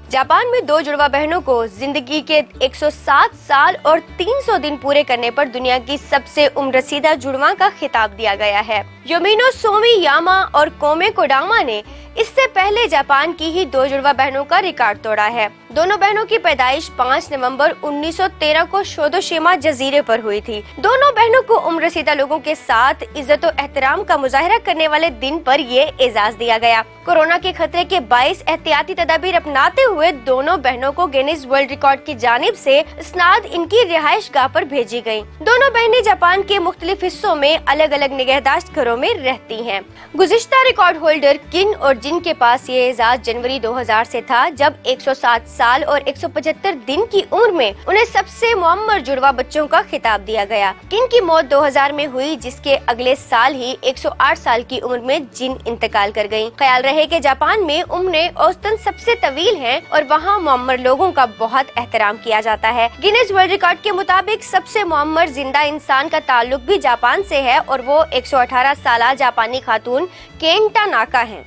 Japan में 2 जुड़वा बहनों को जिंदगी के 107 साल और 300 दिन पूरे करने पर दुनिया की सबसे उम्ररसीदा जुड़वा का खिताब दिया गया है। योमिनो सोमियामा और कोमे कोडामा ने इससे पहले जापान की ही 2 जुड़वा बहनों का रिकॉर्ड तोड़ा है। दोनों बहनों की पैदाइश 5 नवंबर 1913 को शोदोशिमा जजीरे पर हुई थी। दोनों बहनों को उम्ररसीदा लोगों के साथ इज्जत और एहतराम का मुजाहरा करने वाले दिन पर ये एजाज दिया गया। कोरोना के खतरे के 22 एहतियाती तदाबीर अपनाते हुए दोनों बहनों को गिनीज वर्ल्ड रिकॉर्ड की जानिब से स्नाद इनकी रिहाइश गाह पर भेजी गयी। दोनों बहनें जापान के मुख्तलिफ हिस्सों में अलग अलग निगहदाश्त घरों में रहती हैं। गुज़िश्ता रिकॉर्ड होल्डर किन और जिन के पास ये एजाज जनवरी 2000 से था, जब 107 साल और 175 दिन की उम्र में उन्हें सबसे मुअम्मर जुड़वा बच्चों का खिताब दिया गया। किन की मौत 2000 में हुई, जिसके अगले साल ही 108 साल की उम्र में जिन इंतकाल कर गयी। ख्याल रहे कि जापान में उम्रें औसतन सबसे तवील हैं और वहाँ मुअम्मर लोगों का बहुत एहतराम किया जाता है। गिनीज वर्ल्ड रिकॉर्ड के मुताबिक सबसे मुअम्मर जिंदा इंसान का ताल्लुक भी जापान से है और वो 118 साल जापानी खातून केन टानाका हैं।